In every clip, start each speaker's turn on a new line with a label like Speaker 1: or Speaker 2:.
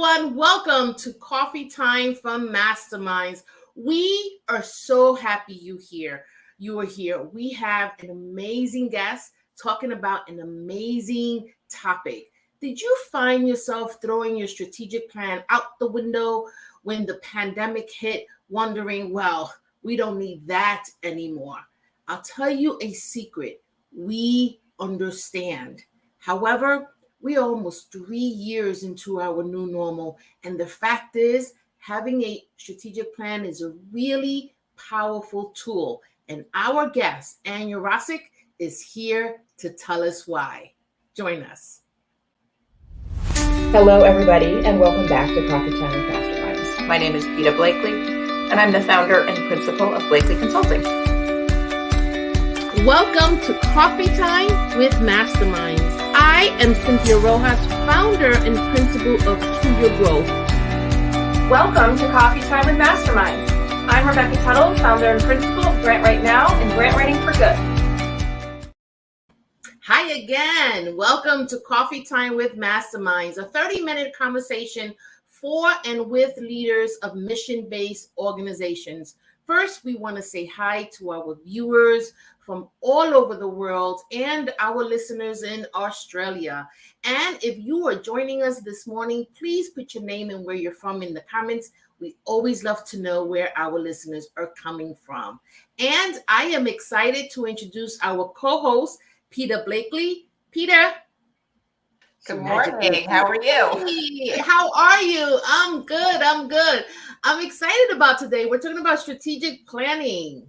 Speaker 1: everyone. Welcome to Coffee Time from Masterminds. We are so happy you are here. We have an amazing guest talking about an amazing topic. Did you find yourself throwing your strategic plan out the window when the pandemic hit, wondering, well, we don't need that anymore? I'll tell you a secret. We understand. However, we are almost 3 years into our new normal. And the fact is, having a strategic plan is a really powerful tool. And our guest, Ann Yurasek, is here to tell us why. Join us.
Speaker 2: Hello, everybody, and welcome back to Coffee Time with Masterminds. My name is Peta Blakely, and I'm the founder and principal of Blakely Consulting.
Speaker 1: Welcome to Coffee Time with Masterminds. I am Cynthia Rojas, founder and principal of To Your Growth.
Speaker 3: Welcome to Coffee Time with Masterminds. I'm Rebecca Tuttle, founder and principal of Grant Right Now and Grant Writing for Good.
Speaker 1: Hi again. Welcome to Coffee Time with Masterminds, a 30-minute conversation for and with leaders of mission-based organizations. First, we want to say hi to our viewers from all over the world and our listeners in Australia. And if you are joining us this morning, please put your name and where you're from in the comments. We always love to know where our listeners are coming from. And I am excited to introduce our co-host, Peta Blakely. Peta.
Speaker 2: Good morning. How are you?
Speaker 1: Hey, how are you? I'm good. I'm excited about today. We're talking about strategic planning.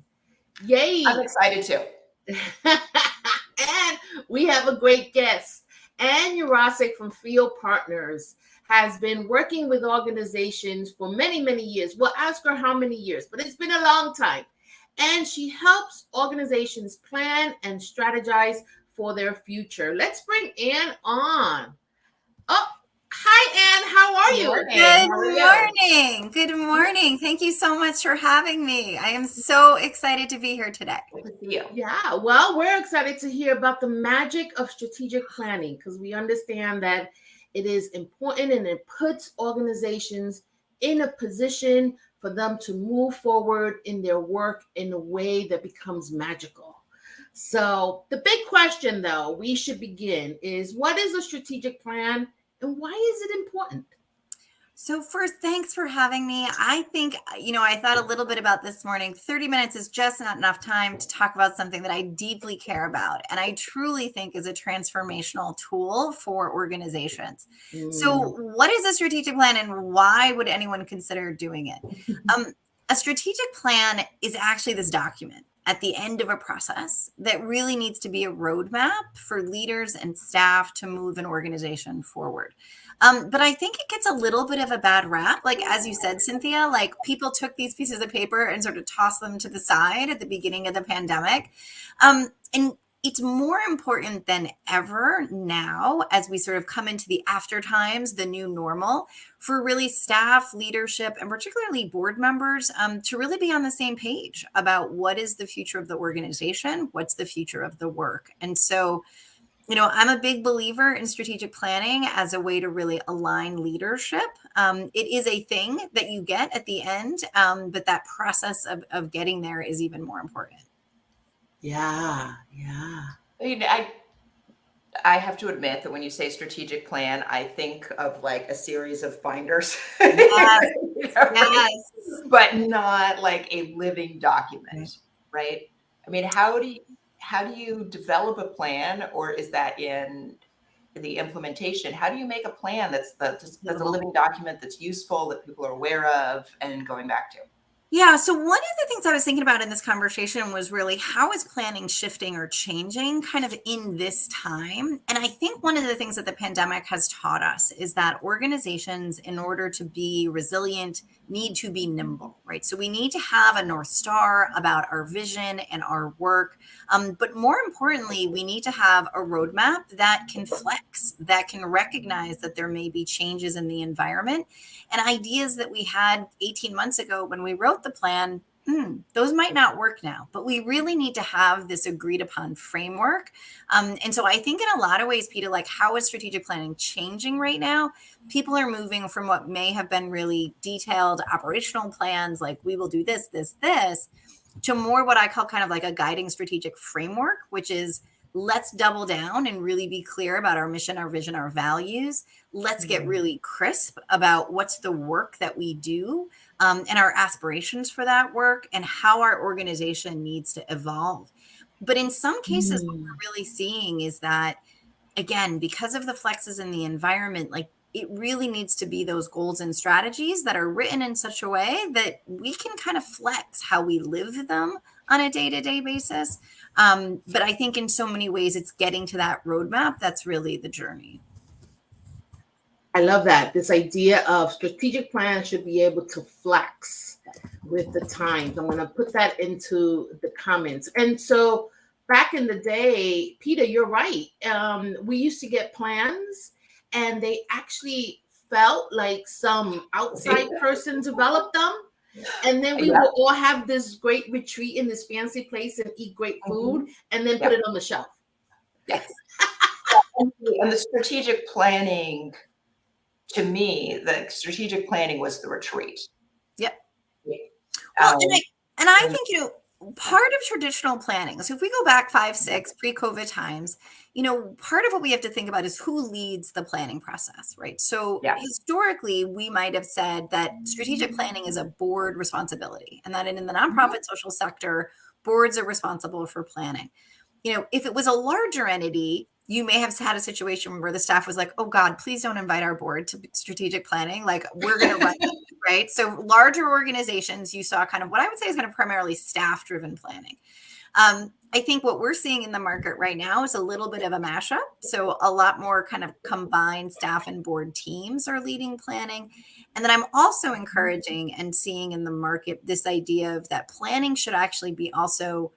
Speaker 1: Yay.
Speaker 2: I'm excited too.
Speaker 1: And we have a great guest. Ann Yurasek from Fio Partners has been working with organizations for many, many years. We'll ask her how many years, but it's been a long time. And she helps organizations plan and strategize for their future. Let's bring Ann on. Oh, hi, Ann. How are you?
Speaker 4: Good morning. Thank you so much for having me. I am so excited to be here today.
Speaker 2: Good to see you.
Speaker 1: Yeah, well, we're excited to hear about the magic of strategic planning because we understand that it is important and it puts organizations in a position for them to move forward in their work in a way that becomes magical. So the big question, though, we should begin is, what is a strategic plan and why is it important?
Speaker 4: So first, thanks for having me. I think, I thought a little bit about this morning. 30 minutes is just not enough time to talk about something that I deeply care about and I truly think is a transformational tool for organizations. So what is a strategic plan and why would anyone consider doing it? A strategic plan is actually this document at the end of a process that really needs to be a roadmap for leaders and staff to move an organization forward. But I think it gets a little bit of a bad rap. Like, as you said, Cynthia, like people took these pieces of paper and sort of tossed them to the side at the beginning of the pandemic. And it's more important than ever now, as we sort of come into the after times, the new normal, for really staff, leadership, and particularly board members to really be on the same page about what is the future of the organization, what's the future of the work. And so, I'm a big believer in strategic planning as a way to really align leadership. It is a thing that you get at the end, but that process of getting there is even more important.
Speaker 1: Yeah.
Speaker 2: I mean, I have to admit that when you say strategic plan, I think of like a series of binders.
Speaker 4: Yes.
Speaker 2: But not like a living document, right? I mean, how do you develop a plan, or is that in the implementation? How do you make a plan that's a living document that's useful, that people are aware of and going back to?
Speaker 4: Yeah. So one of the things I was thinking about in this conversation was really how is planning shifting or changing kind of in this time? And I think one of the things that the pandemic has taught us is that organizations, in order to be resilient, need to be nimble, right? So we need to have a North Star about our vision and our work. But more importantly, we need to have a roadmap that can flex, that can recognize that there may be changes in the environment, and ideas that we had 18 months ago when we wrote the plan those might not work now, but we really need to have this agreed upon framework. And so I think in a lot of ways, Peter, like how is strategic planning changing right now? People are moving from what may have been really detailed operational plans, like we will do this, this, this, to more what I call kind of like a guiding strategic framework, which is let's double down and really be clear about our mission, our vision, our values. Let's get really crisp about what's the work that we do and our aspirations for that work and how our organization needs to evolve. But in some cases, what we're really seeing is that, again, because of the flexes in the environment, like it really needs to be those goals and strategies that are written in such a way that we can kind of flex how we live them on a day-to-day basis. But I think in so many ways, it's getting to that roadmap. That's really the journey.
Speaker 1: I love that. This idea of strategic plan should be able to flex with the times. I'm going to put that into the comments. And so back in the day, Peter, you're right. We used to get plans and they actually felt like some outside person developed them. And then we will all have this great retreat in this fancy place and eat great food and then put it on the shelf.
Speaker 2: Yes. And the strategic planning, to me, the strategic planning was the retreat.
Speaker 4: Yep. Well, and I think, you know, part of traditional planning, so if we go back 5, 6 pre-COVID times, you know, part of what we have to think about is who leads the planning process, right? So historically, we might have said that strategic planning is a board responsibility, and that in the nonprofit social sector, boards are responsible for planning. You know, if it was a larger entity, you may have had a situation where the staff was like, oh God, please don't invite our board to strategic planning. Like we're going to run it, right? So larger organizations, you saw kind of what I would say is kind of primarily staff-driven planning. I think what we're seeing in the market right now is a little bit of a mashup. So a lot more kind of combined staff and board teams are leading planning. And then I'm also encouraging and seeing in the market this idea of that planning should actually be also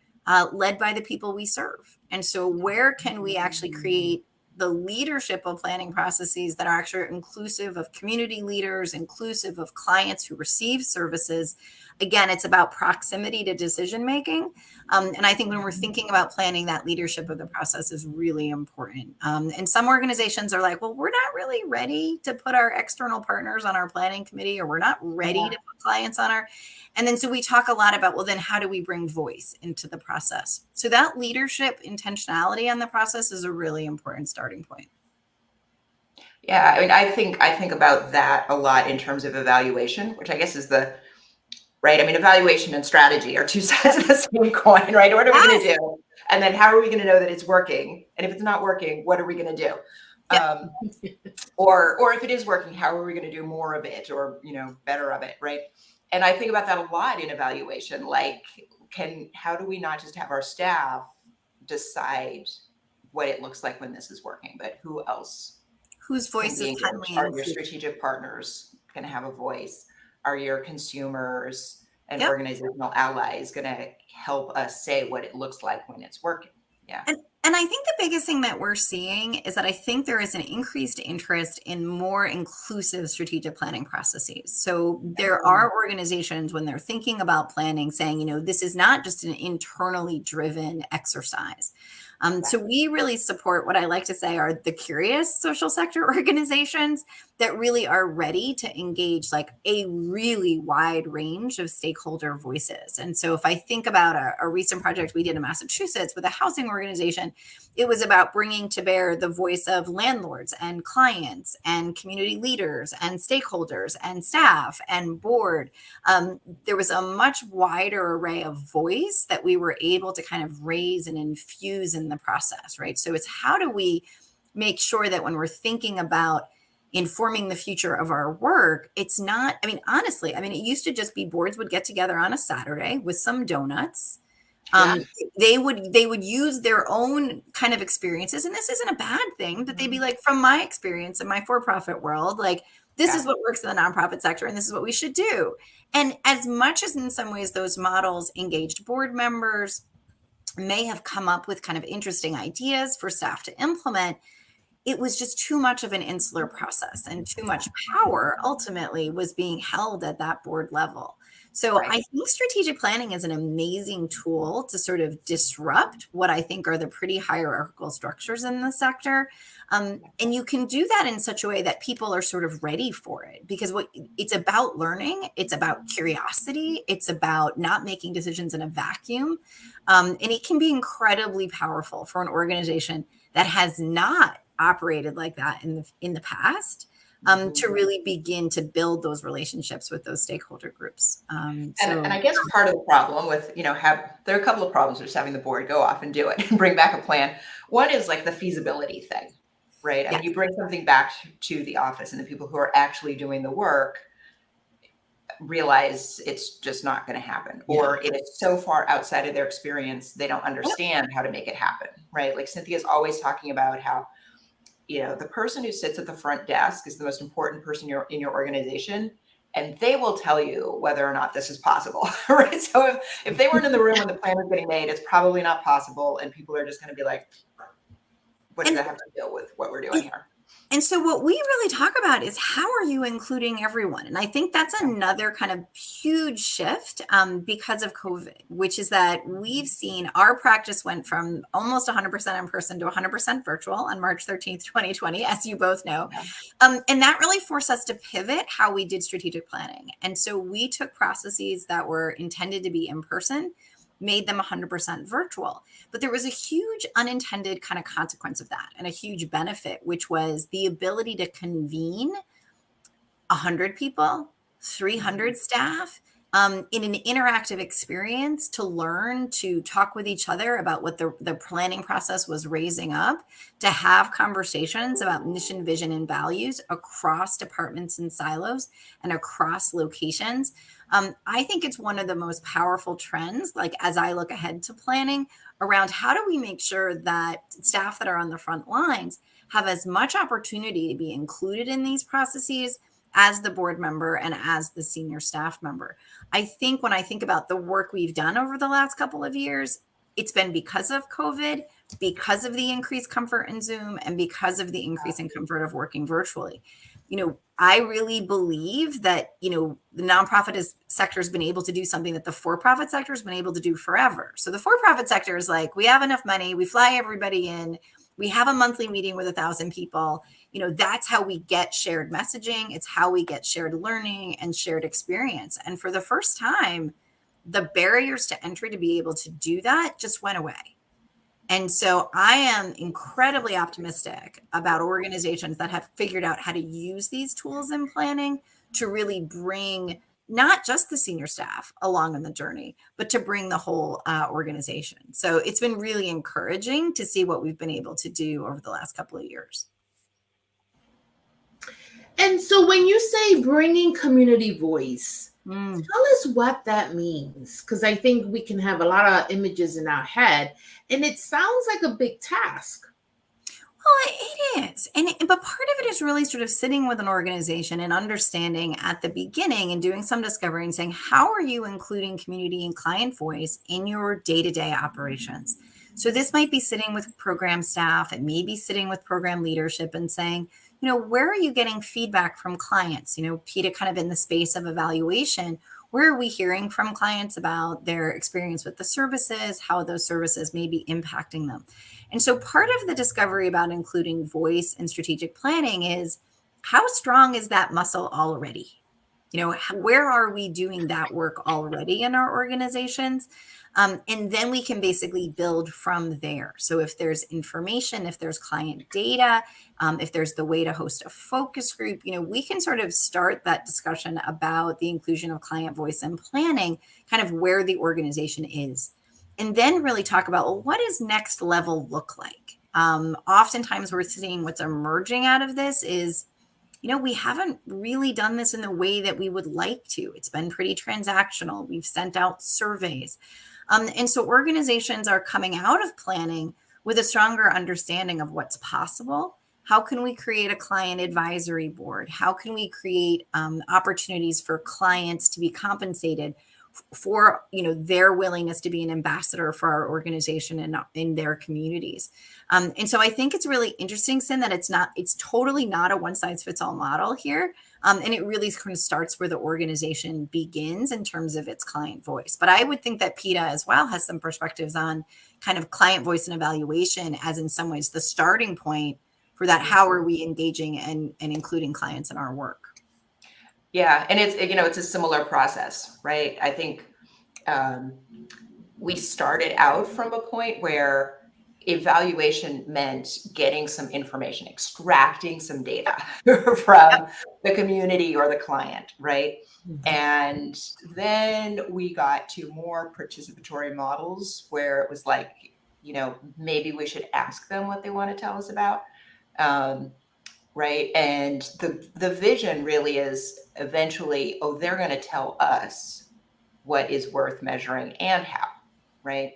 Speaker 4: led by the people we serve. And so where can we actually create the leadership of planning processes that are actually inclusive of community leaders, inclusive of clients who receive services? Again, it's about proximity to decision making. And I think when we're thinking about planning, that leadership of the process is really important. And some organizations are like, well, we're not really ready to put our external partners on our planning committee, or we're not ready to put clients on our. And then so we talk a lot about, well, then how do we bring voice into the process? So that leadership intentionality on the process is a really important starting point.
Speaker 2: Yeah, I mean, I think about that a lot in terms of evaluation, which I guess is the right. I mean, evaluation and strategy are two sides of the same coin, right? What are we going to do? And then how are we going to know that it's working? And if it's not working, what are we going to do? Yeah. Or if it is working, how are we going to do more of it, or, you know, better of it, right? And I think about that a lot in evaluation. Like, how do we not just have our staff decide what it looks like when this is working, but who else?
Speaker 4: Whose voice is timely?
Speaker 2: Are your strategic partners going to have a voice? Are your consumers and organizational allies going to help us say what it looks like when it's working? Yeah.
Speaker 4: And I think the biggest thing that we're seeing is that I think there is an increased interest in more inclusive strategic planning processes. So there are organizations, when they're thinking about planning, saying, you know, this is not just an internally driven exercise. So we really support what I like to say are the curious social sector organizations that really are ready to engage like a really wide range of stakeholder voices. And so if I think about a recent project we did in Massachusetts with a housing organization, it was about bringing to bear the voice of landlords and clients and community leaders and stakeholders and staff and board. There was a much wider array of voice that we were able to kind of raise and infuse in the process, right? So it's how do we make sure that when we're thinking about informing the future of our work, it's not, I mean, honestly, I mean, it used to just be boards would get together on a Saturday with some donuts. They would use their own kind of experiences, and this isn't a bad thing, but they'd be like, from my experience in my for-profit world, like this is what works in the nonprofit sector, and this is what we should do. And as much as in some ways those models engaged board members, may have come up with kind of interesting ideas for staff to implement, it was just too much of an insular process, and too much power ultimately was being held at that board level. So
Speaker 2: Right.
Speaker 4: I think strategic planning is an amazing tool to sort of disrupt what I think are the pretty hierarchical structures in the sector. And you can do that in such a way that people are sort of ready for it, because what it's about learning, it's about curiosity, it's about not making decisions in a vacuum. And it can be incredibly powerful for an organization that has not operated like that in the past. To really begin to build those relationships with those stakeholder groups.
Speaker 2: And I guess part of the problem with, there are a couple of problems with just having the board go off and do it and bring back a plan. One is like the feasibility thing, right? I mean, you bring something back to the office and the people who are actually doing the work realize it's just not going to happen, or it is so far outside of their experience, they don't understand how to make it happen, right? Like Cynthia's always talking about how, the person who sits at the front desk is the most important person in your organization, and they will tell you whether or not this is possible, right? So if they weren't in the room when the plan was getting made, it's probably not possible, and people are just going to be like, what does that have to deal with what we're doing here?
Speaker 4: And so what we really talk about is how are you including everyone? And I think that's another kind of huge shift because of COVID, which is that we've seen our practice went from almost 100% in person to 100% virtual on March 13th, 2020, as you both know. And that really forced us to pivot how we did strategic planning. And so we took processes that were intended to be in person, made them 100% virtual. But there was a huge unintended kind of consequence of that, and a huge benefit, which was the ability to convene 100 people, 300 staff in an interactive experience to learn, to talk with each other about what the planning process was raising up, to have conversations about mission, vision, and values across departments and silos and across locations. I think it's one of the most powerful trends, like as I look ahead to planning, around how do we make sure that staff that are on the front lines have as much opportunity to be included in these processes as the board member and as the senior staff member. I think when I think about the work we've done over the last couple of years, it's been because of COVID, because of the increased comfort in Zoom, and because of the increase in comfort of working virtually. I really believe that, the nonprofit sector has been able to do something that the for-profit sector has been able to do forever. So the for-profit sector is like, we have enough money, we fly everybody in, we have a monthly meeting with 1,000 people. That's how we get shared messaging. It's how we get shared learning and shared experience. And for the first time, the barriers to entry to be able to do that just went away. And so I am incredibly optimistic about organizations that have figured out how to use these tools in planning to really bring not just the senior staff along on the journey, but to bring the whole organization. So it's been really encouraging to see what we've been able to do over the last couple of years.
Speaker 1: And so when you say bringing community voice, tell us what that means, because I think we can have a lot of images in our head, and it sounds like a big task.
Speaker 4: Well, it is. But part of it is really sort of sitting with an organization and understanding at the beginning and doing some discovery and saying, how are you including community and client voice in your day-to-day operations? So this might be sitting with program staff, it may be sitting with program leadership and saying, where are you getting feedback from clients? PETA kind of in the space of evaluation, where are we hearing from clients about their experience with the services, how those services may be impacting them? And so part of the discovery about including voice and strategic planning is, how strong is that muscle already? Where are we doing that work already in our organizations? And then we can basically build from there. So if there's information, if there's client data, if there's the way to host a focus group, we can sort of start that discussion about the inclusion of client voice and planning, kind of where the organization is. And then really talk about, well, what does next level look like? Oftentimes we're seeing what's emerging out of this is, we haven't really done this in the way that we would like to. It's been pretty transactional. We've sent out surveys. And so organizations are coming out of planning with a stronger understanding of what's possible. How can we create a client advisory board? How can we create opportunities for clients to be compensated for their willingness to be an ambassador for our organization and in their communities? And so I think it's really interesting, Sin, that it's totally not a one-size-fits-all model here. And it really kind of starts where the organization begins in terms of its client voice. But I would think that PETA as well has some perspectives on kind of client voice and evaluation as in some ways the starting point for that. How are we engaging and including clients in our work?
Speaker 2: Yeah, and it's a similar process, right? I think we started out from a point where evaluation meant getting some information, extracting some data from the community or the client, right? And then we got to more participatory models where it was like, maybe we should ask them what they want to tell us about. Right. And the vision really is eventually, they're going to tell us what is worth measuring and how. Right.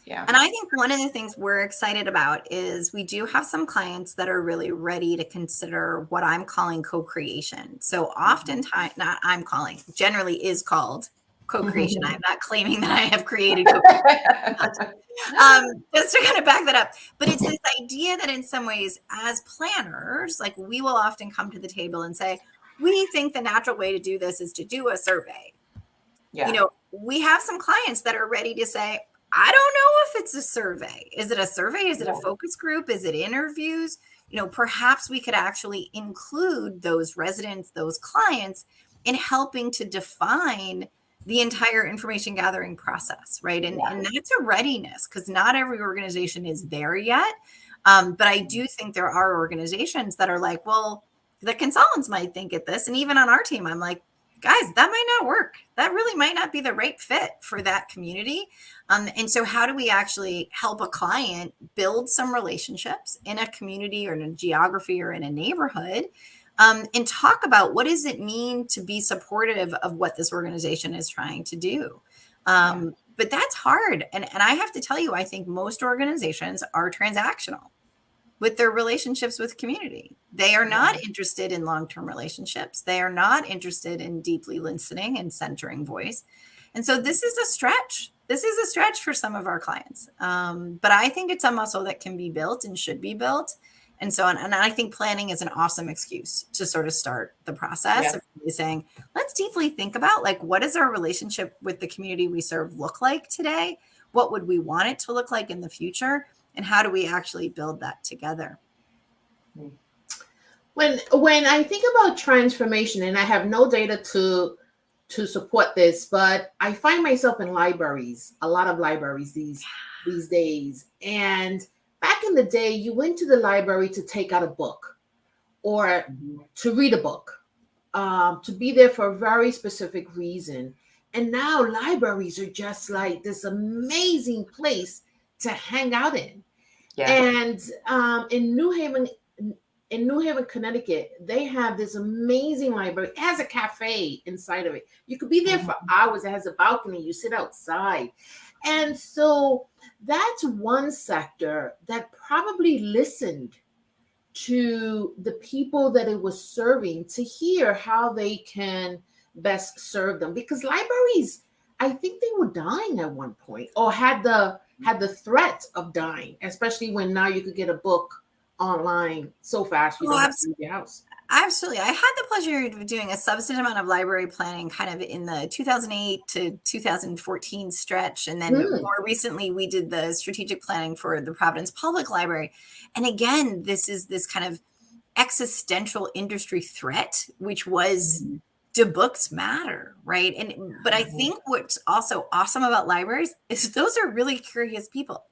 Speaker 2: Yeah.
Speaker 4: And I think one of the things we're excited about is we do have some clients that are really ready to consider what I'm calling co-creation. So oftentimes, not I'm calling, generally is called co-creation. I'm not claiming that I have created co-creation. Just to kind of back that up. But it's this idea that in some ways, as planners, like we will often come to the table and say, we think the natural way to do this is to do a survey.
Speaker 2: Yeah.
Speaker 4: We have some clients that are ready to say, I don't know if it's a survey. Is it a survey? Is it a focus group? Is it interviews? Perhaps we could actually include those residents, those clients in helping to define the entire information gathering process, right? And that's a readiness because not every organization is there yet. But I do think there are organizations that are like, well, the consultants might think at this. And even on our team, I'm like, guys, that might not work. That really might not be the right fit for that community. And so how do we actually help a client build some relationships in a community or in a geography or in a neighborhood and talk about what does it mean to be supportive of what this organization is trying to do? But that's hard. And I have to tell you, I think most organizations are transactional with their relationships with community. They are not interested in long-term relationships. They are not interested in deeply listening and centering voice. And so this is a stretch. This is a stretch for some of our clients. But I think it's a muscle that can be built and should be built. And so, and I think planning is an awesome excuse to sort of start the process of really saying, let's deeply think about like, what does our relationship with the community we serve look like today? What would we want it to look like in the future? And how do we actually build that together?
Speaker 1: When I think about transformation, and I have no data to support this, but I find myself in libraries, a lot of libraries these days. And back in the day, you went to the library to take out a book or to read a book, to be there for a very specific reason. And now libraries are just like this amazing place to hang out in. Yeah. And in New Haven, Connecticut, they have this amazing library. It has a cafe inside of it. You could be there for hours. It has a balcony. You sit outside. And so that's one sector that probably listened to the people that it was serving to hear how they can best serve them. Because libraries, I think they were dying at one point or had the threat of dying, especially when now you could get a book online so fast you don't have to leave your house.
Speaker 4: Absolutely. I had the pleasure of doing a substantive amount of library planning kind of in the 2008 to 2014 stretch. And then more recently, we did the strategic planning for the Providence Public Library. And again, this is this kind of existential industry threat, which was do books matter, right? But I think what's also awesome about libraries is those are really curious people.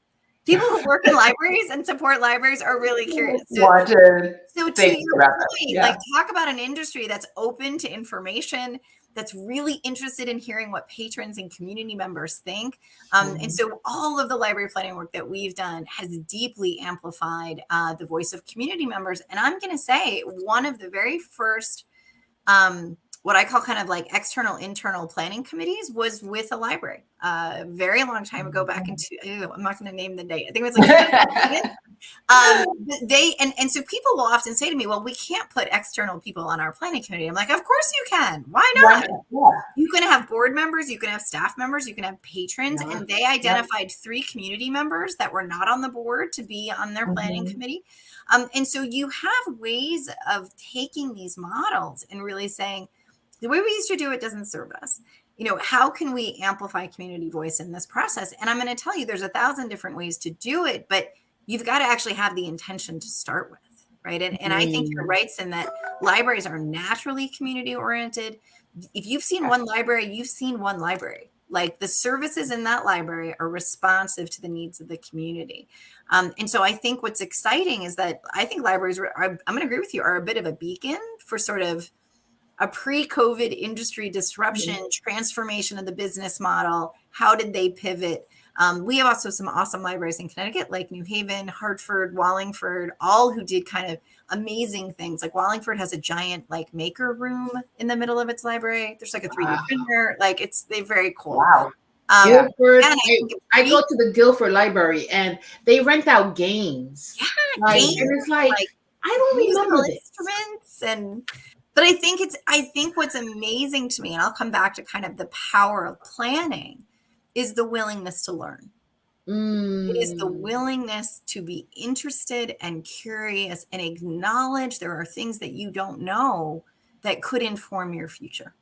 Speaker 4: People who work in libraries and support libraries are really curious. So to your point, like talk about an industry that's open to information, that's really interested in hearing what patrons and community members think. And so all of the library planning work that we've done has deeply amplified the voice of community members. And I'm going to say one of the very first what I call kind of like external, internal planning committees was with a library a very long time ago, back into, I'm not going to name the date. I think it was like, and so people will often say to me, well, we can't put external people on our planning committee. I'm like, of course you can. Why not?
Speaker 2: Yeah.
Speaker 4: You can have board members, you can have staff members, you can have patrons. And they identified 3 community members that were not on the board to be on their planning committee. And so you have ways of taking these models and really saying, the way we used to do it doesn't serve us. How can we amplify community voice in this process? And I'm going to tell you, there's 1,000 different ways to do it, but you've got to actually have the intention to start with, right? And I think you're right in that libraries are naturally community oriented. If you've seen one library, you've seen one library. Like, the services in that library are responsive to the needs of the community. And so I think what's exciting is that I think libraries I'm going to agree with you, are a bit of a beacon for sort of a pre-COVID industry disruption, transformation of the business model. How did they pivot? We have also some awesome libraries in Connecticut, like New Haven, Hartford, Wallingford, all who did kind of amazing things. Like Wallingford has a giant like maker room in the middle of its library. There's like a 3D printer. Like they're very cool.
Speaker 2: Wow.
Speaker 1: Guilford, I go to the Guilford Library and they rent out games.
Speaker 4: Yeah, games,
Speaker 1: and it's like I don't remember
Speaker 4: instruments but I think what's amazing to me, and I'll come back to kind of the power of planning, is the willingness to learn. It is the willingness to be interested and curious and acknowledge there are things that you don't know that could inform your future.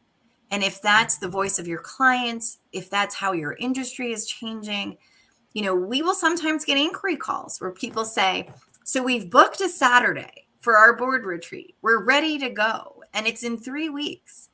Speaker 4: And if that's the voice of your clients, if that's how your industry is changing, we will sometimes get inquiry calls where people say, so we've booked a Saturday for our board retreat. We're ready to go. And it's in 3 weeks.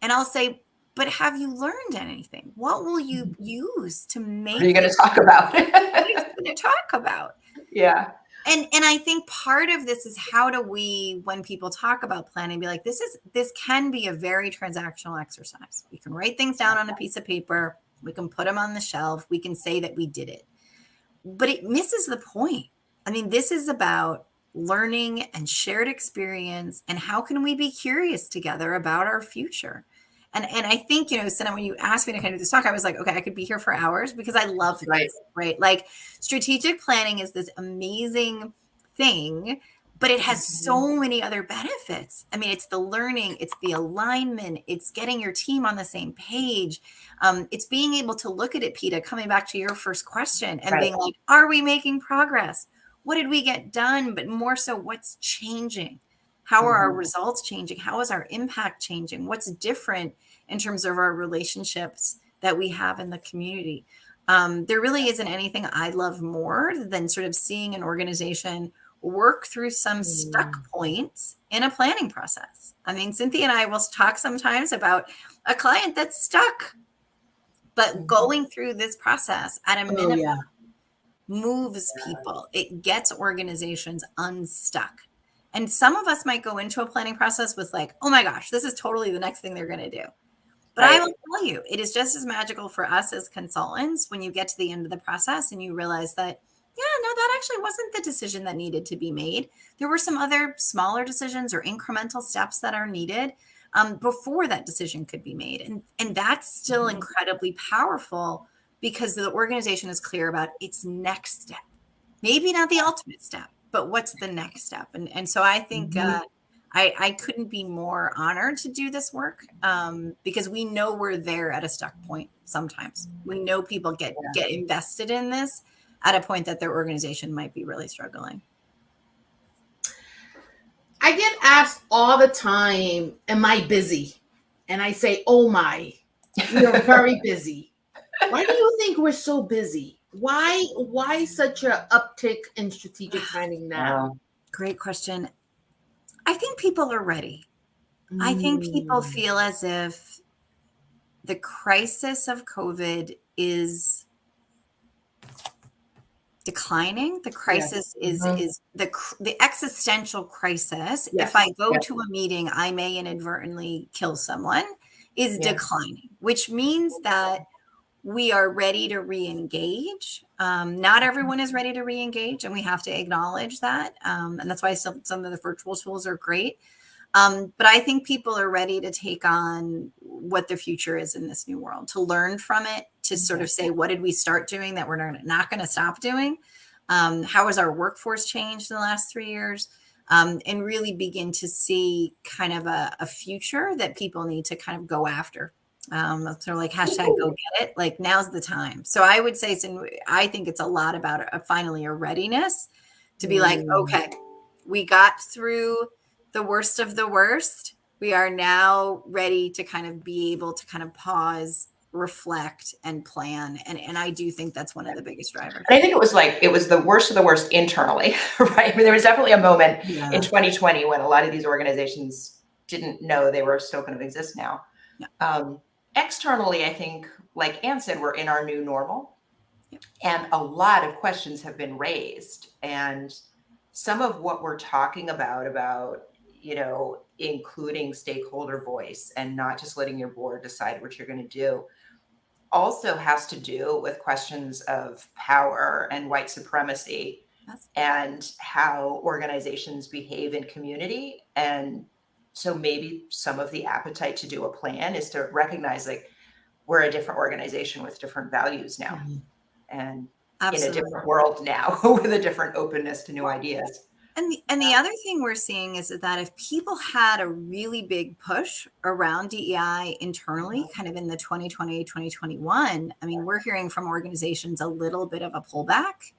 Speaker 4: And I'll say, but have you learned anything? What will you use to make
Speaker 2: What are you going to talk about?
Speaker 4: What are you going to talk about?
Speaker 2: Yeah.
Speaker 4: And I think part of this is, how do we, when people talk about planning, be like, this can be a very transactional exercise. We can write things down on a piece of paper. We can put them on the shelf. We can say that we did it. But it misses the point. I mean, this is about learning and shared experience, and how can we be curious together about our future? And I think, Senna, when you asked me to kind of do this talk, I was like, okay, I could be here for hours because I love this, right? Like, strategic planning is this amazing thing, but it has so many other benefits. I mean, it's the learning, it's the alignment, it's getting your team on the same page. It's being able to look at it, Peta, coming back to your first question, and being like, are we making progress? What did we get done? But more so, what's changing? How are our results changing? How is our impact changing? What's different in terms of our relationships that we have in the community? There really isn't anything I love more than sort of seeing an organization work through some stuck points in a planning process. I mean, Cynthia and I will talk sometimes about a client that's stuck, but going through this process at a minimum moves people. It gets organizations unstuck. And some of us might go into a planning process with like, oh my gosh, this is totally the next thing they're going to do. But I will tell you, it is just as magical for us as consultants when you get to the end of the process and you realize that, that actually wasn't the decision that needed to be made. There were some other smaller decisions or incremental steps that are needed before that decision could be made. And that's still incredibly powerful, because the organization is clear about its next step. Maybe not the ultimate step, but what's the next step? And so I think I couldn't be more honored to do this work, because we know we're there at a stuck point sometimes. We know people get invested in this at a point that their organization might be really struggling.
Speaker 1: I get asked all the time, am I busy? And I say, oh my, you're very busy. Why do you think we're so busy? Why such a uptick in strategic planning now?
Speaker 4: Great question. I think people are ready. I think people feel as if the crisis of COVID is declining. The crisis is the existential crisis. If I go to a meeting, I may inadvertently kill someone, is declining, which means that we are ready to re-engage. Not everyone is ready to re-engage, and we have to acknowledge that. And that's why some of the virtual tools are great. But I think people are ready to take on what the future is in this new world, to learn from it, to sort of say, what did we start doing that we're not going to stop doing? How has our workforce changed in the last 3 years? And really begin to see kind of a future that people need to kind of go after. Sort of like hashtag go get it. Like, now's the time. So I would say, I think it's a lot about finally a readiness to be like, okay, we got through the worst of the worst. We are now ready to kind of be able to kind of pause, reflect, and plan. And I do think that's one of the biggest drivers.
Speaker 2: And I think it was the worst of the worst internally, right? I mean, there was definitely a moment in 2020 when a lot of these organizations didn't know they were still going to exist now. Yeah. Externally, I think, like Anne said, we're in our new normal. Yeah. And a lot of questions have been raised. And some of what we're talking about, you know, including stakeholder voice and not just letting your board decide what you're going to do, also has to do with questions of power and white supremacy and how organizations behave in community. And so maybe some of the appetite to do a plan is to recognize, like, we're a different organization with different values now, and
Speaker 4: Absolutely.
Speaker 2: in a different world now with a different openness to new ideas.
Speaker 4: And the other thing we're seeing is that if people had a really big push around DEI internally, kind of in the 2020, 2021, I mean, we're hearing from organizations a little bit of a pullback.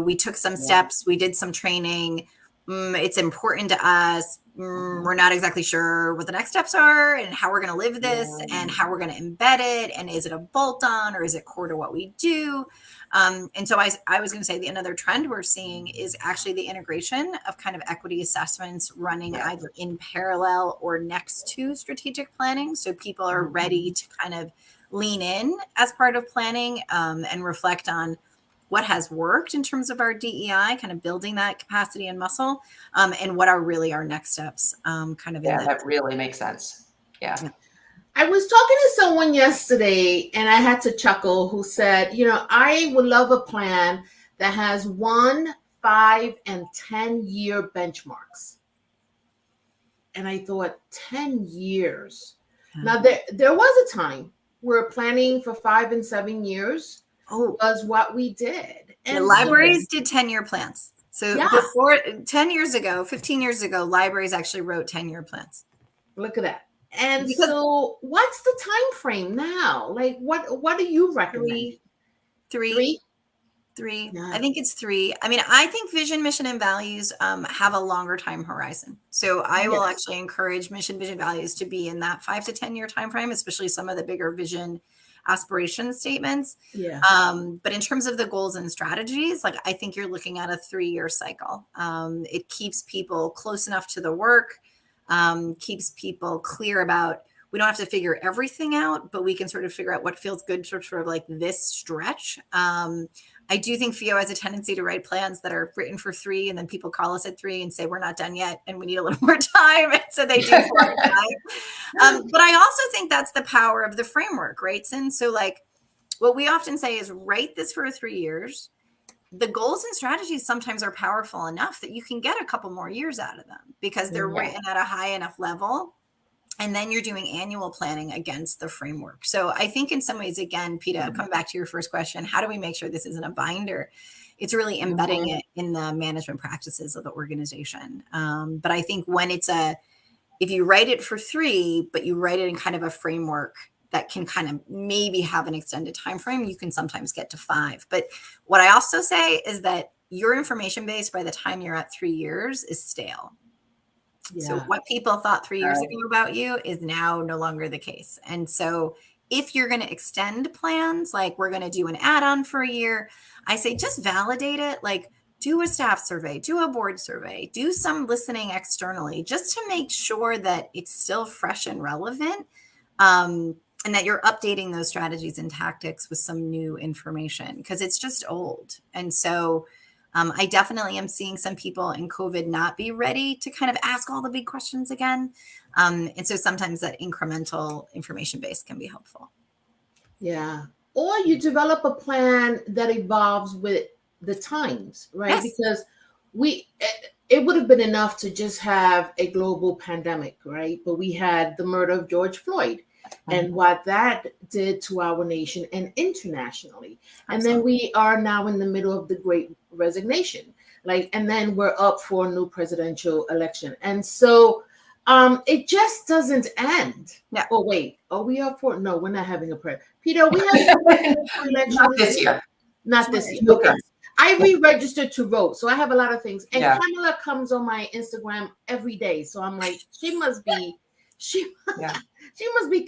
Speaker 4: We took some steps, we did some training. It's important to us. We're not exactly sure what the next steps are and how we're going to live this and how we're going to embed it. And is it a bolt-on or is it core to what we do? And so I was going to say another trend we're seeing is actually the integration of kind of equity assessments running either in parallel or next to strategic planning. So people are ready to kind of lean in as part of planning and reflect on what has worked in terms of our DEI, kind of building that capacity and muscle, and what are really our next steps kind of in
Speaker 2: that really makes sense. Yeah.
Speaker 1: I was talking to someone yesterday and I had to chuckle, who said, you know, I would love a plan that has 1, 5, and 10-year benchmarks. And I thought, 10 years. Now, there was a time where planning for 5 and 7 years was what we did.
Speaker 4: And the libraries did 10-year plans. So before 10 years ago, 15 years ago, libraries actually wrote 10-year plans.
Speaker 1: Look at that. And so what's the time frame now? Like, what do you recommend? Three?
Speaker 4: Yeah. I think it's 3. I mean, I think vision, mission, and values have a longer time horizon. So I will actually encourage mission, vision, values to be in that 5 to 10 year time frame, especially some of the bigger vision aspiration statements. Yeah. But in terms of the goals and strategies, like, I think you're looking at a 3-year cycle. It keeps people close enough to the work, keeps people clear about, we don't have to figure everything out, but we can sort of figure out what feels good for sort of like this stretch. I do think Fio has a tendency to write plans that are written for 3, and then people call us at 3 and say, we're not done yet and we need a little more time. And so they do 4 or 5. But I also think that's the power of the framework, right, Sin? So, like, what we often say is write this for 3 years. The goals and strategies sometimes are powerful enough that you can get a couple more years out of them because they're written at a high enough level. And then you're doing annual planning against the framework. So I think in some ways, again, Peta, come back to your first question, how do we make sure this isn't a binder? It's really embedding it in the management practices of the organization. But I think when if you write it for 3, but you write it in kind of a framework that can kind of maybe have an extended time frame, you can sometimes get to 5. But what I also say is that your information base by the time you're at 3 years is stale. Yeah. So what people thought 3 years ago about you is now no longer the case. And so if you're going to extend plans, like we're going to do an add-on for a year, I say just validate it. Like, do a staff survey, do a board survey, do some listening externally, just to make sure that it's still fresh and relevant, and that you're updating those strategies and tactics with some new information, because it's just old. And so I definitely am seeing some people in COVID not be ready to kind of ask all the big questions again. And so sometimes that incremental information base can be helpful.
Speaker 1: Yeah. Or you develop a plan that evolves with the times, right? Yes. Because it would have been enough to just have a global pandemic, right? But we had the murder of George Floyd and what that did to our nation and internationally. And then we are now in the middle of the Great Resignation. And then we're up for a new presidential election. And so it just doesn't end.
Speaker 4: Yeah.
Speaker 1: Oh, wait. Are we up for? No, we're not having a prayer. Peter, we have election
Speaker 2: Not this year.
Speaker 1: Not this year. Okay. I re-registered to vote, so I have a lot of things. And Kamala comes on my Instagram every day, so I'm like, she must be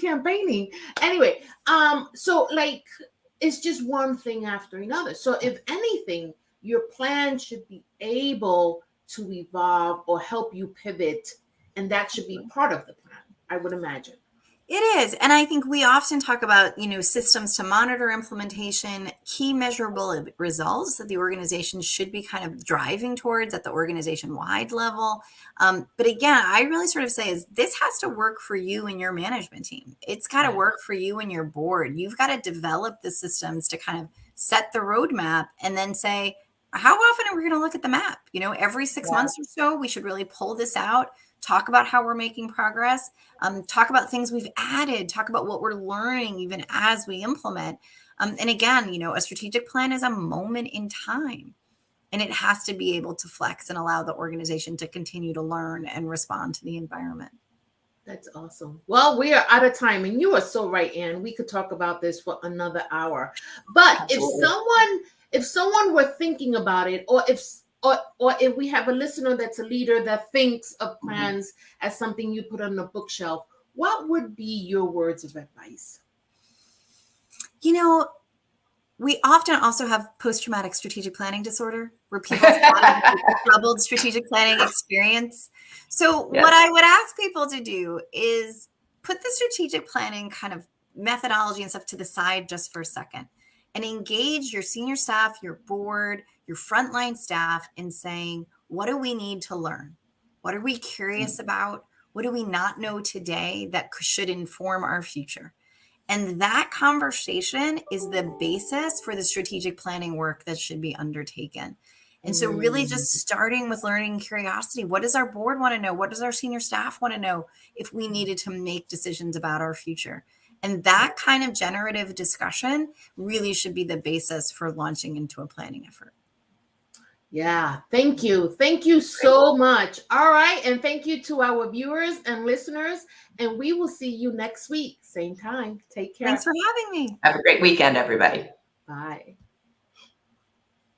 Speaker 1: campaigning. Anyway, so it's just one thing after another. So if anything, your plan should be able to evolve or help you pivot, and that should be part of the plan, I would imagine.
Speaker 4: It is. And I think we often talk about, systems to monitor implementation, key measurable results that the organization should be kind of driving towards at the organization-wide level. But again, I really sort of say is this has to work for you and your management team. It's got to work for you and your board. You've got to develop the systems to kind of set the roadmap and then say, how often are we going to look at the map? Every 6 months or so, we should really pull this out. Talk about how we're making progress, talk about things we've added, talk about what we're learning even as we implement. And again, a strategic plan is a moment in time, and it has to be able to flex and allow the organization to continue to learn and respond to the environment.
Speaker 1: That's awesome. Well, we are out of time, and you are so right, Ann. We could talk about this for another hour. But if someone were thinking about it, or if we have a listener that's a leader that thinks of plans as something you put on the bookshelf, what would be your words of advice?
Speaker 4: We often also have post-traumatic strategic planning disorder, where people have troubled strategic planning experience. So what I would ask people to do is put the strategic planning kind of methodology and stuff to the side just for a second and engage your senior staff, your board, your frontline staff in saying, what do we need to learn? What are we curious about? What do we not know today that should inform our future? And that conversation is the basis for the strategic planning work that should be undertaken. And so really just starting with learning and curiosity. What does our board want to know? What does our senior staff want to know if we needed to make decisions about our future? And that kind of generative discussion really should be the basis for launching into a planning effort.
Speaker 1: Yeah, thank you. Thank you so much. All right. And thank you to our viewers and listeners. And we will see you next week, same time. Take care.
Speaker 4: Thanks for having me.
Speaker 2: Have a great weekend, everybody.
Speaker 1: Bye.